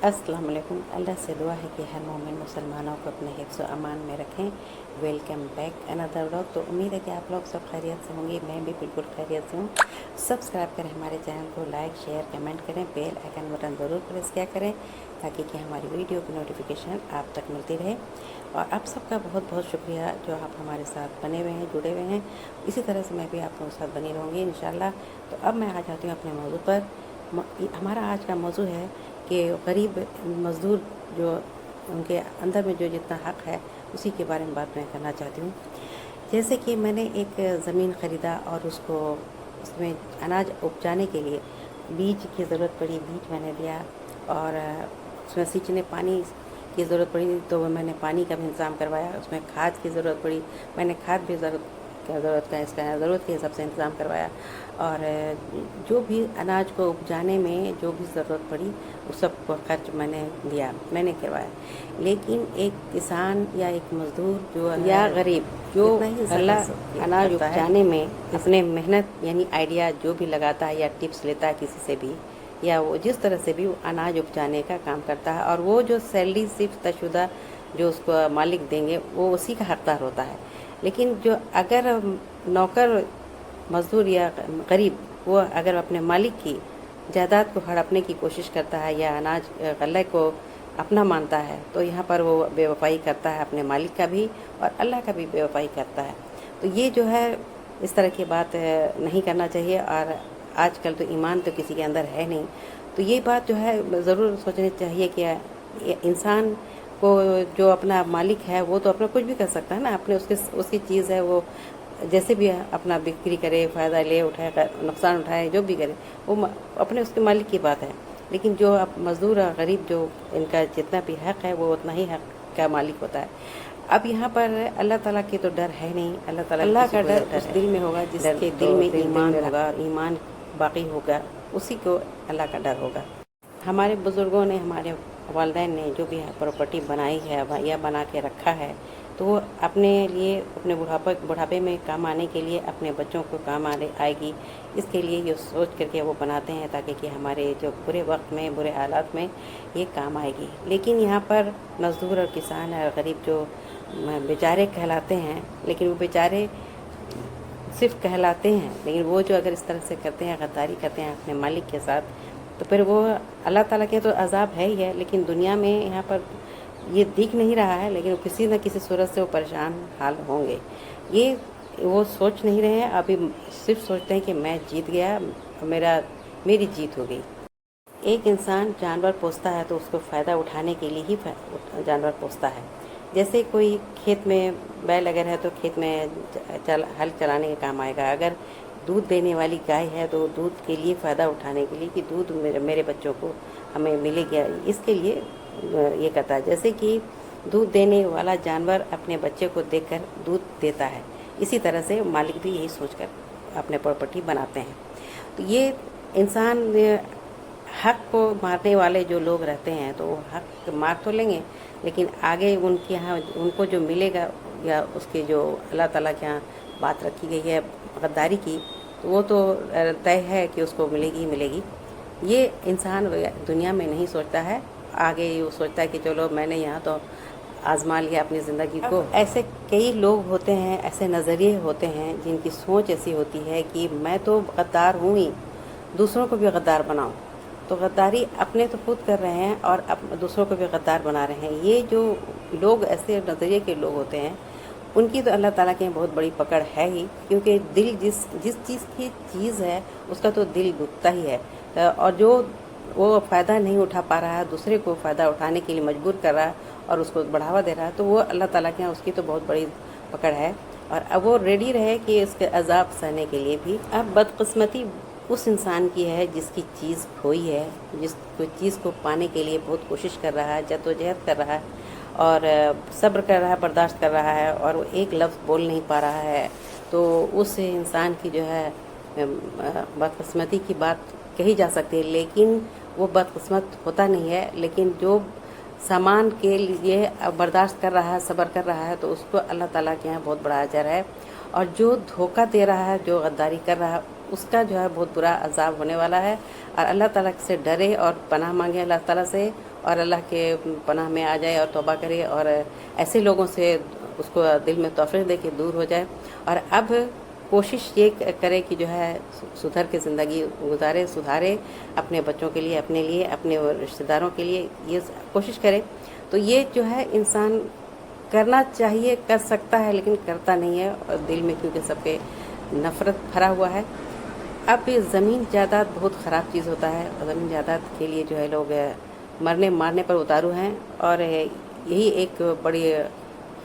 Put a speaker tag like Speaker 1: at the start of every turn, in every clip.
Speaker 1: अस्सलाम वालेकुम। अल्लाह से दुआ है कि हर मोमिन मुसलमानों को अपने हिफ्ज़ व अमान में रखें। Welcome back another vlog. तो उम्मीद है कि आप लोग सब खैरियत से होंगे, मैं भी बिल्कुल खैरियत से हूँ। सब्सक्राइब करें हमारे चैनल को, लाइक शेयर कमेंट करें, बेल आइकन बटन ज़रूर प्रेस किया करें ताकि कि हमारी वीडियो की नोटिफिकेशन आप तक मिलती रहे। और आप सबका बहुत बहुत शुक्रिया जो आप हमारे साथ बने हुए हैं, जुड़े हुए हैं। इसी तरह से मैं भी आप लोगों के साथ बनी रहूँगी इंशाल्लाह। तो अब मैं आ जाती हूँ अपने मौजू पर। हमारा आज का मौजू है कि गरीब मज़दूर जो उनके अंदर में जो जितना हक़ है उसी के बारे में बात मैं करना चाहती हूँ। जैसे कि मैंने एक ज़मीन ख़रीदा और उसमें अनाज उपजाने के लिए बीज की ज़रूरत पड़ी। बीज मैंने लिया और उसमें सींचने पानी की ज़रूरत पड़ी, तो मैंने पानी का भी इंतज़ाम करवाया। उसमें खाद की ज़रूरत पड़ी, मैंने खाद भी ज़रूरत के हिसाब से इंतज़ाम करवाया। और जो भी अनाज को उपजाने में जो भी ज़रूरत पड़ी उस सब को खर्च मैंने करवाया। लेकिन एक किसान या एक मज़दूर जो या गरीब जो अनाज उपजाने में अपने मेहनत यानी आइडिया जो भी लगाता है या टिप्स लेता है किसी से भी, या वो जिस तरह से भी वो अनाज उपजाने का काम करता है, और वो जो सैलरी सिर्फ तयशुदा जो उसको मालिक देंगे वो उसी का हकदार होता है। लेकिन जो अगर नौकर मज़दूर या गरीब वो अगर अपने मालिक की जायदाद को हड़पने की कोशिश करता है या अनाज गल्ले को अपना मानता है, तो यहाँ पर वो बेवफाई करता है अपने मालिक का भी और अल्लाह का भी बेवफाई करता है। तो ये जो है इस तरह की बात नहीं करना चाहिए। और आजकल तो ईमान तो किसी के अंदर है नहीं, तो ये बात जो है ज़रूर सोचनी चाहिए कि इंसान को जो अपना मालिक है वो तो अपना कुछ भी कर सकता है ना, अपने उसकी चीज़ है, वो जैसे भी अपना बिक्री करे, फ़ायदा ले उठाए, नुकसान उठाए, जो भी करे वो अपने उसके मालिक की बात है। लेकिन जो अब मज़दूर और गरीब जो इनका जितना भी हक़ है वो उतना ही हक़ का मालिक होता है। अब यहाँ पर अल्लाह ताला की तो डर है नहीं। अल्लाह का डर उस दिल में होगा जिसके दिल में ईमान होगा, ईमान बाकी होगा, उसी को अल्लाह का डर होगा। हमारे बुज़ुर्गों ने, हमारे वालिदैन ने जो भी प्रॉपर्टी बनाई है या बना के रखा है, तो वो अपने लिए अपने बुढ़ापे में काम आने के लिए, अपने बच्चों को काम आएगी, इसके लिए ये सोच करके वो बनाते हैं ताकि कि हमारे जो बुरे वक्त में, बुरे हालात में ये काम आएगी। लेकिन यहाँ पर मज़दूर और किसान और गरीब जो बेचारे कहलाते हैं, लेकिन वो बेचारे सिर्फ कहलाते हैं, लेकिन वो जो अगर इस तरह से करते हैं, गद्दारी करते हैं अपने मालिक के साथ, तो फिर वो अल्लाह ताला के तो अज़ाब है ही है। लेकिन दुनिया में यहाँ पर ये दिख नहीं रहा है, लेकिन किसी न किसी सूरत से वो परेशान हाल होंगे। ये वो सोच नहीं रहे हैं, अभी सिर्फ सोचते हैं कि मैं जीत गया, मेरी जीत हो गई। एक इंसान जानवर पोसता है तो उसको फ़ायदा उठाने के लिए ही जानवर पोसता है। जैसे कोई खेत में बैल अगर है तो खेत में हल चलाने के काम आएगा। अगर दूध देने वाली गाय है तो दूध के लिए फ़ायदा उठाने के लिए कि दूध मेरे बच्चों को हमें मिलेगा, इसके लिए ये करता है। जैसे कि दूध देने वाला जानवर अपने बच्चे को देकर दूध देता है, इसी तरह से मालिक भी यही सोचकर अपने प्रॉपर्टी बनाते हैं। तो ये इंसान हक को मारने वाले जो लोग रहते हैं तो वो हक मार तो लेंगे, लेकिन आगे उनके यहाँ उनको जो मिलेगा या उसके जो अल्लाह ताला के यहाँ बात रखी गई है गद्दारी की, तो वो तो तय है कि उसको मिलेगी ही मिलेगी। ये इंसान दुनिया में नहीं सोचता है, आगे वो सोचता है कि चलो मैंने यहाँ तो आजमा लिया अपनी ज़िंदगी को। ऐसे कई लोग होते हैं, ऐसे नज़रिए होते हैं जिनकी सोच ऐसी होती है कि मैं तो गद्दार हूँ ही, दूसरों को भी गद्दार बनाऊँ। तो गद्दारी अपने तो खुद कर रहे हैं और दूसरों को भी गद्दार बना रहे हैं। ये जो लोग ऐसे नज़रिए के लोग होते हैं उनकी तो अल्लाह ताला के बहुत बड़ी पकड़ है ही, क्योंकि दिल जिस चीज़ की चीज़ है उसका तो दिल दुखता ही है। और जो वो फ़ायदा नहीं उठा पा रहा है, दूसरे को फ़ायदा उठाने के लिए मजबूर कर रहा है और उसको बढ़ावा दे रहा है, तो वो अल्लाह ताला के यहाँ उसकी तो बहुत बड़ी पकड़ है। और अब वो रेडी रहे कि उसके अजाब सहने के लिए भी। अब बदकिस्मती उस इंसान की है जिसकी चीज़ खोई है, जिस चीज़ को पाने के लिए बहुत कोशिश कर रहा है, जद्दोजहद कर रहा है और सब्र कर रहा है, बर्दाश्त कर रहा है, और वो एक लफ्ज़ बोल नहीं पा रहा है, तो उस इंसान की जो है बदकिस्मती की बात कही जा सकती है। लेकिन वो बदकिस्मत होता नहीं है, लेकिन जो सामान के लिए बर्दाश्त कर रहा है, सब्र कर रहा है, तो उसको अल्लाह ताला के यहाँ बहुत बड़ा अजर है। और जो धोखा दे रहा है, जो गद्दारी कर रहा है, उसका जो है बहुत बुरा अजाब होने वाला है। और अल्लाह ताला से डरे और पनाह मांगे अल्लाह ताला से, और अल्लाह के पनाह में आ जाए और तौबा करे और ऐसे लोगों से उसको दिल में तौफीक दे कि दूर हो जाए। और अब कोशिश ये करे कि जो है सुधर के ज़िंदगी गुजारे, सुधारे, अपने बच्चों के लिए, अपने लिए, अपने रिश्तेदारों के लिए ये कोशिश करे। तो ये जो है इंसान करना चाहिए, कर सकता है, लेकिन करता नहीं है, और दिल में क्योंकि सबके नफ़रत भरा हुआ है। अब ज़मीन जायदाद बहुत ख़राब चीज़ होता है, और ज़मीन जायदाद के लिए जो है लोग मरने मारने पर उतारू हैं, और यही एक बड़ी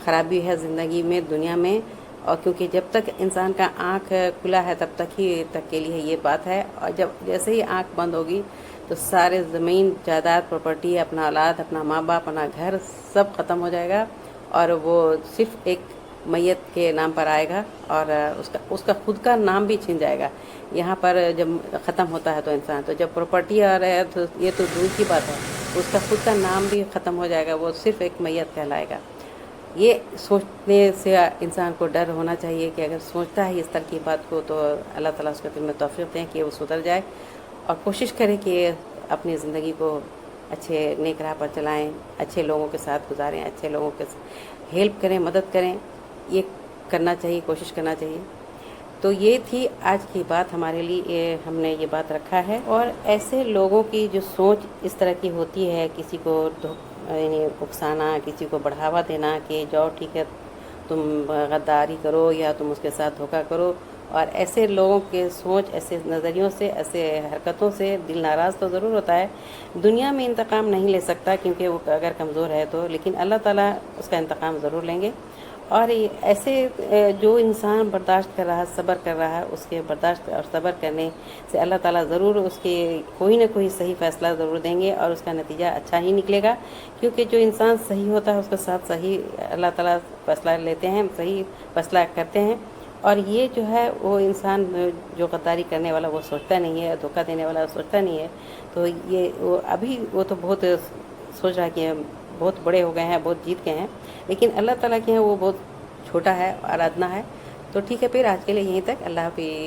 Speaker 1: ख़राबी है ज़िंदगी में, दुनिया में। और क्योंकि जब तक इंसान का आँख खुला है तब तक के लिए ये बात है, और जब जैसे ही आँख बंद होगी तो सारे ज़मीन जायदाद, प्रॉपर्टी, अपना औलाद, अपना माँ बाप, अपना घर सब ख़त्म हो जाएगा, और वो सिर्फ एक मैयत के नाम पर आएगा, और उसका खुद का नाम भी छिन जाएगा। यहाँ पर जब ख़त्म होता है तो इंसान, तो जब प्रॉपर्टी आ रहा है तो ये तो दूर की बात है, उसका खुद का नाम भी ख़त्म हो जाएगा, वो सिर्फ एक मैयत कहलाएगा। ये सोचने से इंसान को डर होना चाहिए कि अगर सोचता है इस तरह की बात को तो अल्लाह ताला उसके दिल में तौफीक दें कि वो सुधर जाए, और कोशिश करें कि अपनी ज़िंदगी को अच्छे नेक राह पर चलाएं, अच्छे लोगों के साथ गुजारें, अच्छे लोगों के हेल्प करें, मदद करें। ये करना चाहिए, कोशिश करना चाहिए। तो ये थी आज की बात हमारे लिए, हमने ये बात रखा है। और ऐसे लोगों की जो सोच इस तरह की होती है, किसी को यानी उकसाना, किसी को बढ़ावा देना कि जाओ ठीक है तुम गद्दारी करो या तुम उसके साथ धोखा करो, और ऐसे लोगों के सोच, ऐसे नज़रियों से, ऐसे हरकतों से दिल नाराज़ तो ज़रूर होता है। दुनिया में इंतकाम नहीं ले सकता क्योंकि वो अगर कमज़ोर है तो, लेकिन अल्लाह ताला उसका इंतकाम ज़रूर लेंगे। और ऐसे जो इंसान बर्दाश्त कर रहा है, सब्र कर रहा है, उसके बर्दाश्त और सब्र करने से अल्लाह ताला ज़रूर उसके कोई ना कोई सही फ़ैसला ज़रूर देंगे, और उसका नतीजा अच्छा ही निकलेगा। क्योंकि जो इंसान सही होता है उसके साथ सही अल्लाह ताला फ़ैसला लेते हैं, सही फ़ैसला करते हैं। और ये जो है वो इंसान जो गद्दारी करने वाला वो सोचता नहीं है, धोखा देने वाला सोचता नहीं है। तो ये वो तो बहुत सोच रहा है कि बहुत बड़े हो गए हैं, बहुत जीत गए हैं, लेकिन अल्लाह ताला के हैं वो बहुत छोटा है, आराधना है। तो ठीक है, फिर आज के लिए यहीं तक। अल्लाह हाफ़िज़।